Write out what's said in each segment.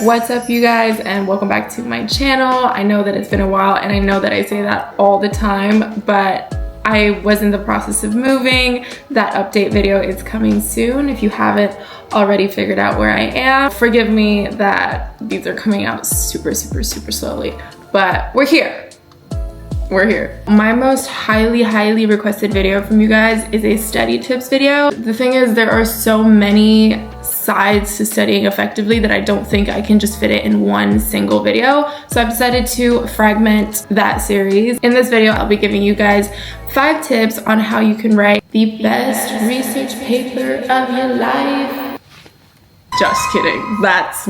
What's up, you guys, and welcome back to my channel. I know that it's been a while and I know that I say that all the time, but I was in the process of moving. That update video is coming soon. If you haven't already figured out where I am, forgive me that these are coming out super slowly, but we're here. We're here. My most highly requested video from you guys is a study tips video. The thing is, there are so many sides to studying effectively that I don't think I can just fit it in one single video. So I've decided to fragment that series. In this video, I'll be giving you guys 5 tips on how you can write the best research paper of your life. Just kidding. That's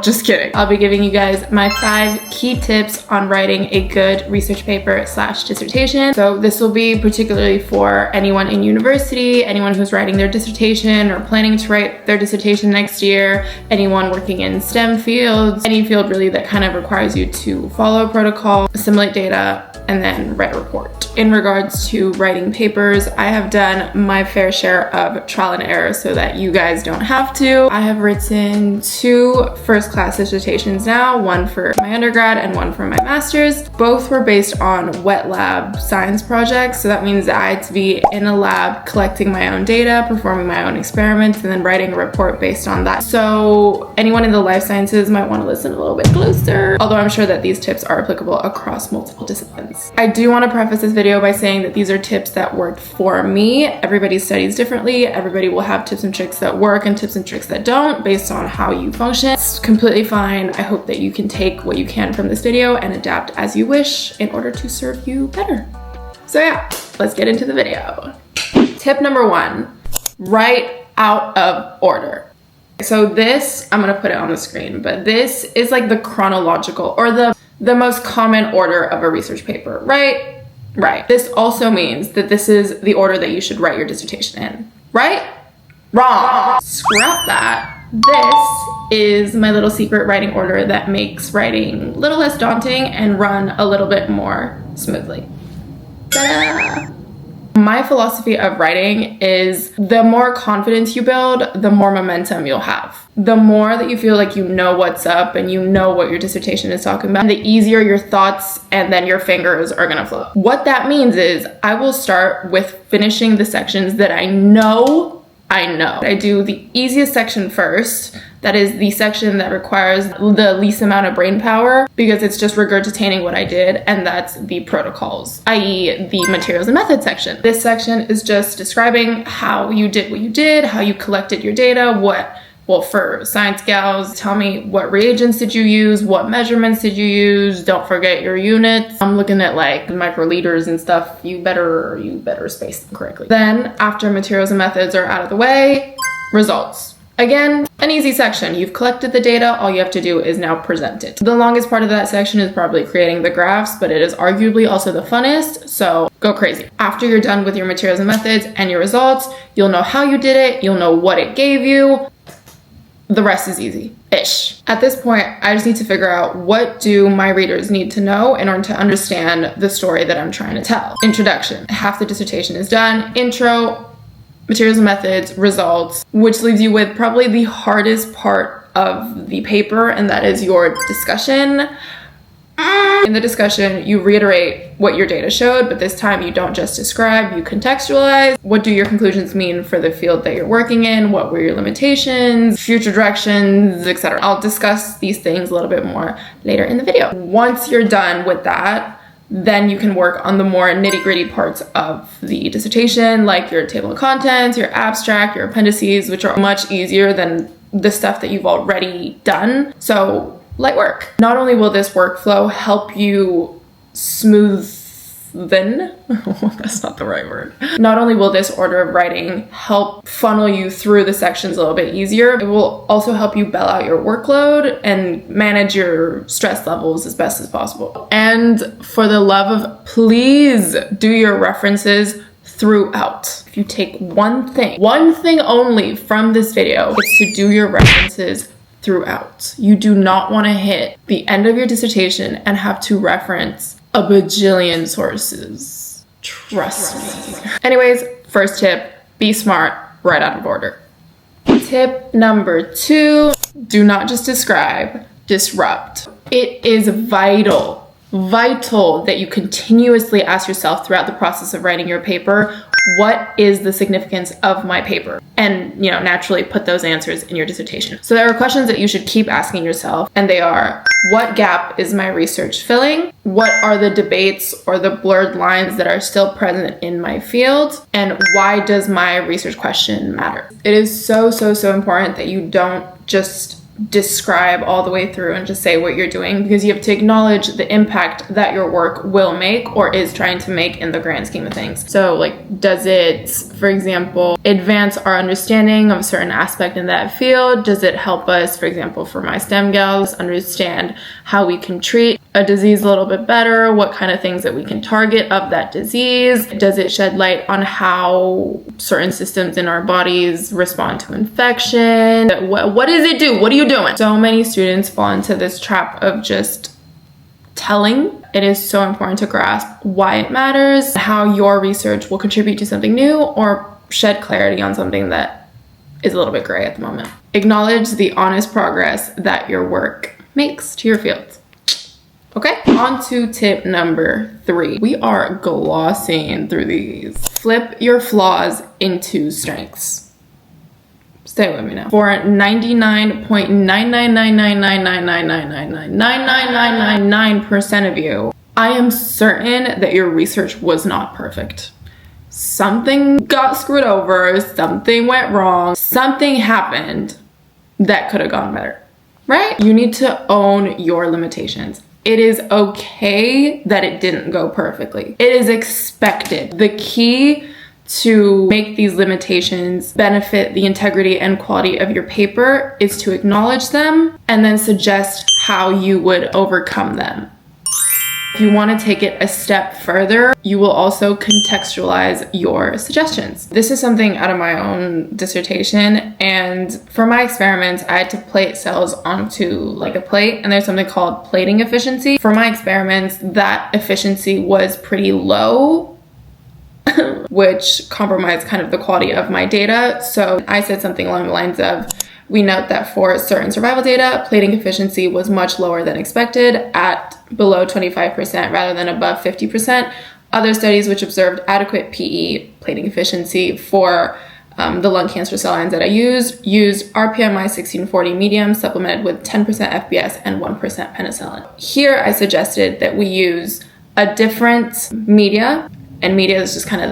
just kidding. I'll be giving you guys my 5 key tips on writing a good research paper / dissertation. So this will be particularly for anyone in university, anyone who's writing their dissertation or planning to write their dissertation next year, anyone working in STEM fields, any field really that kind of requires you to follow protocol, assimilate data, and then write a report. In regards to writing papers, I have done my fair share of trial and error so that you guys don't have to. I have written 2 first-class dissertations now, one for my undergrad and one for my master's. Both were based on wet lab science projects, so that means that I had to be in a lab collecting my own data, performing my own experiments, and then writing a report based on that. So anyone in the life sciences might want to listen a little bit closer, although I'm sure that these tips are applicable across multiple disciplines. I do want to preface this video by saying that these are tips that worked for me. Everybody studies differently. Everybody will have tips and tricks that work and tips and tricks that don't based on how you function. It's completely fine. I hope that you can take what you can from this video and adapt as you wish in order to serve you better. So yeah, let's get into the video. Tip number 1, write out of order. So this, I'm gonna put it on the screen, but this is like the chronological or the most common order of a research paper, right? Right. This also means that this is the order that you should write your dissertation in, right? Wrong. Scrap that. This is my little secret writing order that makes writing a little less daunting and run a little bit more smoothly. Ta-da! My philosophy of writing is the more confidence you build, the more momentum you'll have. The more that you feel like you know what's up and you know what your dissertation is talking about, the easier your thoughts and then your fingers are gonna flow. What that means is I will start with finishing the sections that I know. I do the easiest section first. That is the section that requires the least amount of brain power because it's just regurgitating what I did, and that's the protocols, i.e. the materials and methods section. This section is just describing how you did what you did, how you collected your data, well, for science gals, tell me what reagents did you use, what measurements did you use, don't forget your units. I'm looking at like microliters and stuff. You better space them correctly. Then after materials and methods are out of the way, results. Again, an easy section. You've collected the data, all you have to do is now present it. The longest part of that section is probably creating the graphs, but it is arguably also the funnest, so go crazy. After you're done with your materials and methods and your results, you'll know how you did it, you'll know what it gave you. The rest is easy-ish. At this point, I just need to figure out what do my readers need to know in order to understand the story that I'm trying to tell. Introduction. Half the dissertation is done. Intro, materials and methods, results, which leaves you with probably the hardest part of the paper, and that is your discussion. In the discussion, you reiterate what your data showed, but this time you don't just describe, you contextualize. What do your conclusions mean for the field that you're working in? What were your limitations, future directions, etc. I'll discuss these things a little bit more later in the video. Once you're done with that, then you can work on the more nitty-gritty parts of the dissertation, like your table of contents, your abstract, your appendices, which are much easier than the stuff that you've already done. So light work. Not only will this workflow help you that's not the right word. Not only will this order of writing help funnel you through the sections a little bit easier, it will also help you bell out your workload and manage your stress levels as best as possible. And for the love of, please do your references throughout. If you take one thing only from this video, it's to do your references throughout. You do not want to hit the end of your dissertation and have to reference a bajillion sources. Trust me. Anyways, first tip, be smart. right out of order. Tip number 2, do not just describe, disrupt. It is vital that you continuously ask yourself throughout the process of writing your paper, what is the significance of my paper? And, naturally put those answers in your dissertation. So there are questions that you should keep asking yourself, and they are, what gap is my research filling? What are the debates or the blurred lines that are still present in my field? And why does my research question matter? It is so important that you don't just describe all the way through and just say what you're doing, because you have to acknowledge the impact that your work will make or is trying to make in the grand scheme of things. So does it, for example, advance our understanding of a certain aspect in that field? Does it help us, for example, for my STEM gals, understand how we can treat a disease a little bit better? What kind of things that we can target of that disease? Does it shed light on how certain systems in our bodies respond to infection? What does it do? What are you doing? So many students fall into this trap of just telling. It is so important to grasp why it matters, how your research will contribute to something new or shed clarity on something that is a little bit gray at the moment. Acknowledge the honest progress that your work makes to your field. Okay, on to tip number 3. We are glossing through these. Flip your flaws into strengths. Stay with me now. For 99.9999999999999% of you, I am certain that your research was not perfect. Something got screwed over, something went wrong, something happened that could have gone better, right? You need to own your limitations. It is okay that it didn't go perfectly. It is expected. The key to make these limitations benefit the integrity and quality of your paper is to acknowledge them and then suggest how you would overcome them. If you want to take it a step further, you will also contextualize your suggestions. This is something out of my own dissertation, and for my experiments, I had to plate cells onto a plate, and there's something called plating efficiency. For my experiments, that efficiency was pretty low, which compromised kind of the quality of my data. So I said something along the lines of, we note that for certain survival data, plating efficiency was much lower than expected at below 25% rather than above 50%. Other studies which observed adequate PE plating efficiency for the lung cancer cell lines that I used RPMI 1640 medium supplemented with 10% FBS and 1% penicillin. Here I suggested that we use a different media, and media is just kind of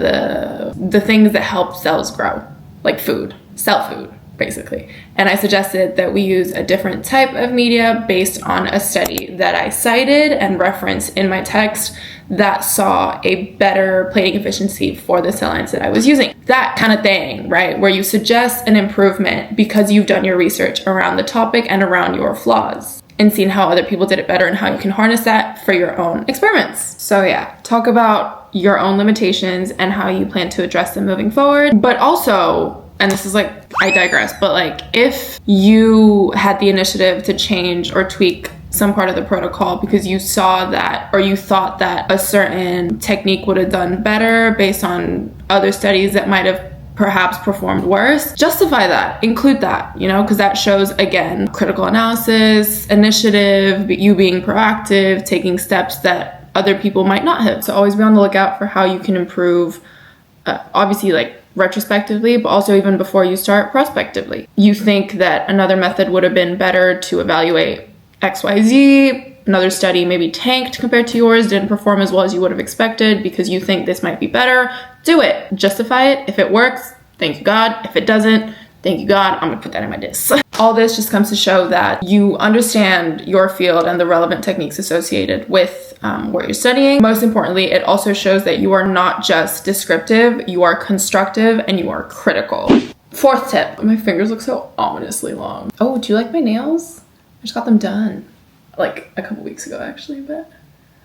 the things that help cells grow, like food, cell food, basically. And I suggested that we use a different type of media based on a study that I cited and referenced in my text that saw a better plating efficiency for the cell lines that I was using. That kind of thing, right? Where you suggest an improvement because you've done your research around the topic and around your flaws and seen how other people did it better and how you can harness that for your own experiments. So yeah, talk about your own limitations and how you plan to address them moving forward. But also, and this is I digress, but if you had the initiative to change or tweak some part of the protocol because you saw that or you thought that a certain technique would have done better based on other studies that might have perhaps performed worse, justify that, include that, because that shows, again, critical analysis, initiative, you being proactive, taking steps that other people might not have. So always be on the lookout for how you can improve, obviously retrospectively, but also even before you start prospectively. You think that another method would have been better to evaluate XYZ, another study maybe tanked compared to yours, didn't perform as well as you would have expected because you think this might be better. Do it. Justify it. If it works, thank you God. If it doesn't, thank you God. I'm gonna put that in my diss. All this just comes to show that you understand your field and the relevant techniques associated with what you're studying. Most importantly, it also shows that you are not just descriptive, you are constructive and you are critical. 4th tip. My fingers look so ominously long. Oh, do you like my nails? I just got them done a couple weeks ago actually, but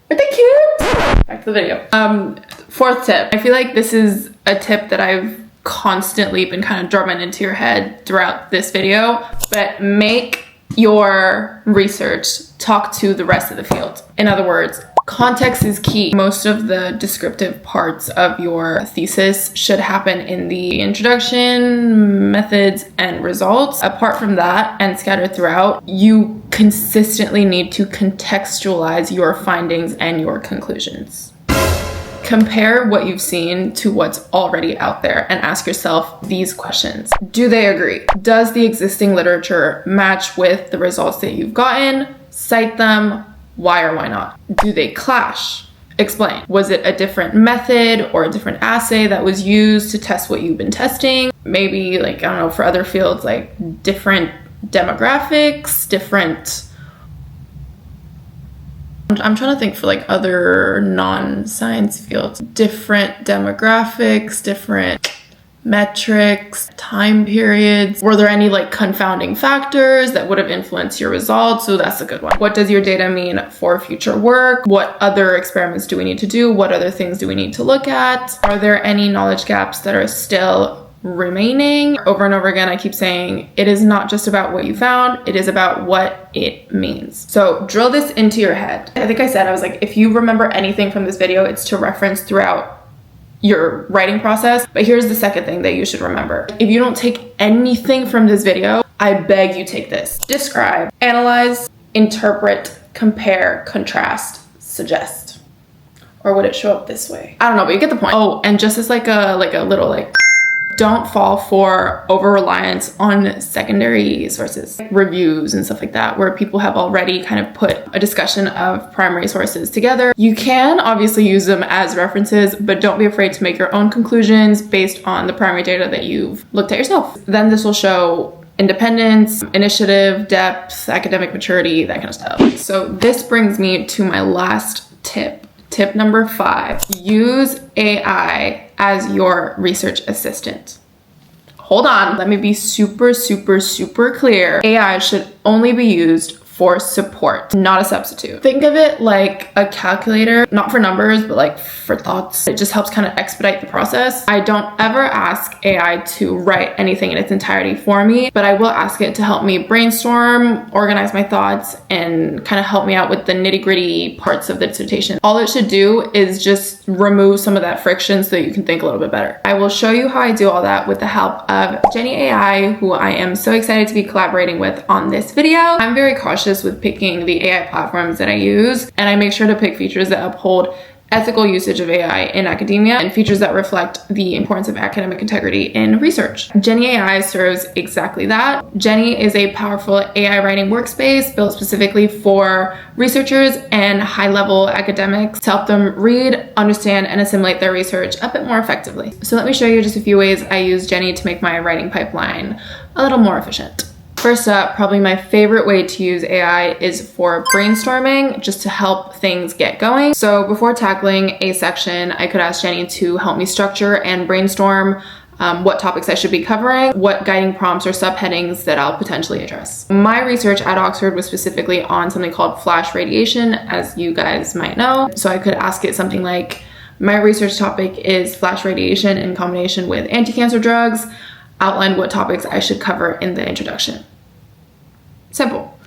aren't they cute? Back to the video. 4th tip. I feel like this is a tip that I've constantly been kind of drumming into your head throughout this video, but make your research talk to the rest of the field. In other words, context is key. Most of the descriptive parts of your thesis should happen in the introduction, methods, and results. Apart from that, and scattered throughout, you consistently need to contextualize your findings and your conclusions. Compare what you've seen to what's already out there and ask yourself these questions. Do they agree? Does the existing literature match with the results that you've gotten? Cite them. Why or why not? Do they clash? Explain. Was it a different method or a different assay that was used to test what you've been testing? Maybe like, I don't know, for other fields, like different demographics, different... I'm trying to think for like other non-science fields. Different demographics, different metrics, time periods. Were there any like confounding factors that would have influenced your results? So that's a good one. What does your data mean for future work? What other experiments do we need to do? What other things do we need to look at? Are there any knowledge gaps that are still remaining? Over and over again, I keep saying it is not just about what you found, it is about what it means. So drill this into your head. I think I said, I was like, if you remember anything from this video, it's to reference throughout your writing process. But here's the second thing that you should remember. If you don't take anything from this video, I beg you take this. Describe, analyze, interpret, compare, contrast, suggest. Or would it show up this way? I don't know, but you get the point. Oh, and just as like a little like, don't fall for over-reliance on secondary sources, reviews and stuff like that, where people have already kind of put a discussion of primary sources together. You can obviously use them as references, but don't be afraid to make your own conclusions based on the primary data that you've looked at yourself. Then this will show independence, initiative, depth, academic maturity, that kind of stuff. So this brings me to my last tip. Tip number 5, use AI as your research assistant. Hold on, let me be super clear. AI should only be used for support, not a substitute. Think of it like a calculator, not for numbers, but like for thoughts. It just helps kind of expedite the process. I don't ever ask AI to write anything in its entirety for me, but I will ask it to help me brainstorm, organize my thoughts, and kind of help me out with the nitty-gritty parts of the dissertation. All it should do is just remove some of that friction so that you can think a little bit better. I will show you how I do all that with the help of Jenny AI, who I am so excited to be collaborating with on this video. I'm very cautious with picking the AI platforms that I use, and I make sure to pick features that uphold ethical usage of AI in academia and features that reflect the importance of academic integrity in research. Jenny AI serves exactly that. Jenny is a powerful AI writing workspace built specifically for researchers and high-level academics to help them read, understand, and assimilate their research a bit more effectively. So let me show you just a few ways I use Jenny to make my writing pipeline a little more efficient. First up, probably my favorite way to use AI is for brainstorming, just to help things get going. So before tackling a section, I could ask Jenny to help me structure and brainstorm what topics I should be covering, what guiding prompts or subheadings that I'll potentially address. My research at Oxford was specifically on something called flash radiation, as you guys might know. So I could ask it something like, my research topic is flash radiation in combination with anti-cancer drugs. Outline what topics I should cover in the introduction. Simple.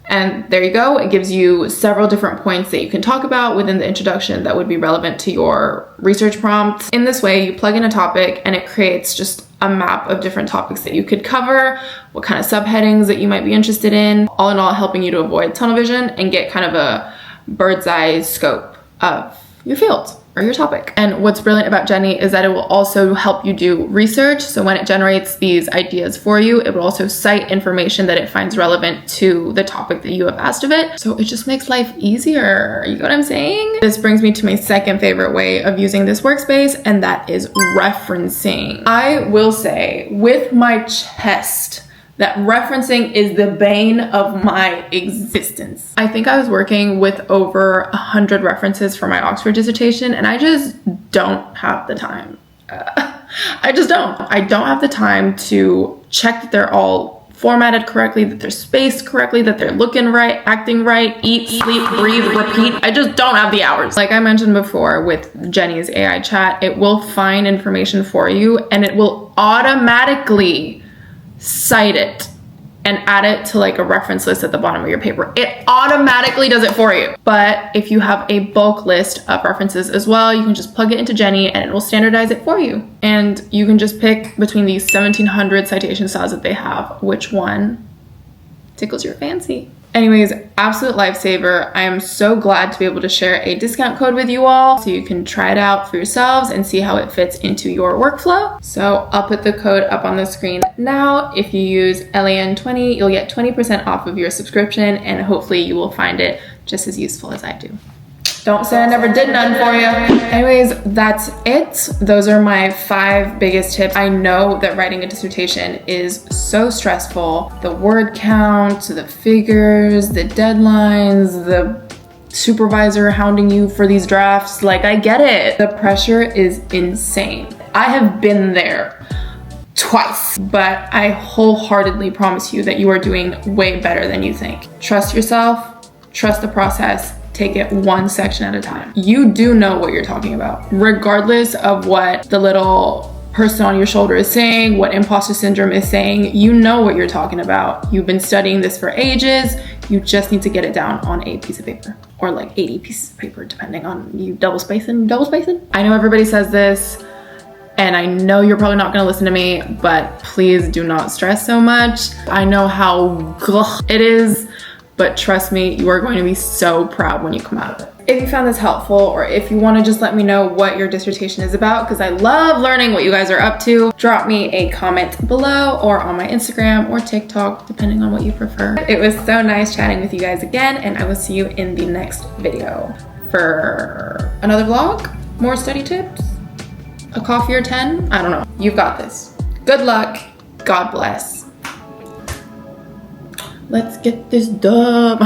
And there you go. It gives you several different points that you can talk about within the introduction that would be relevant to your research prompt. In this way, you plug in a topic and it creates just a map of different topics that you could cover, what kind of subheadings that you might be interested in, all in all helping you to avoid tunnel vision and get kind of a bird's eye scope of your field or your topic. And what's brilliant about Jenny is that it will also help you do research. So when it generates these ideas for you, it will also cite information that it finds relevant to the topic that you have asked of it. So it just makes life easier. You know what I'm saying? This brings me to my second favorite way of using this workspace, and that is referencing. I will say with my chest that referencing is the bane of my existence. I think I was working with over 100 references for my Oxford dissertation, and I just don't have the time. I just don't. I don't have the time to check that they're all formatted correctly, that they're spaced correctly, that they're looking right, acting right, eat, sleep, breathe, repeat. I just don't have the hours. Like I mentioned before with Jenny's AI chat, it will find information for you and it will automatically cite it and add it to like a reference list at the bottom of your paper. It automatically does it for you. But if you have a bulk list of references as well, you can just plug it into Jenny and it will standardize it for you. And you can just pick between these 1700 citation styles that they have, which one tickles your fancy. Anyways, absolute lifesaver. I am so glad to be able to share a discount code with you all so you can try it out for yourselves and see how it fits into your workflow. So I'll put the code up on the screen now. If you use LAN20, you'll get 20% off of your subscription, and hopefully you will find it just as useful as I do. Don't say I never did none for you. Anyways, that's it. Those are my 5 biggest tips. I know that writing a dissertation is so stressful. The word count, the figures, the deadlines, the supervisor hounding you for these drafts. Like, I get it. The pressure is insane. I have been there twice, but I wholeheartedly promise you that you are doing way better than you think. Trust yourself, trust the process. Take it one section at a time. You do know what you're talking about, regardless of what the little person on your shoulder is saying, what imposter syndrome is saying. You know what you're talking about. You've been studying this for ages. You just need to get it down on a piece of paper, or like 80 pieces of paper, depending on you double spacing. I know everybody says this, and I know you're probably not gonna listen to me, but please do not stress so much. I know how it is, but trust me, you are going to be so proud when you come out of it. If you found this helpful, or if you want to just let me know what your dissertation is about, because I love learning what you guys are up to, drop me a comment below or on my Instagram or TikTok, depending on what you prefer. It was so nice chatting with you guys again, and I will see you in the next video for another vlog, more study tips, a coffee or 10, I don't know. You've got this. Good luck, God bless. Let's get this done.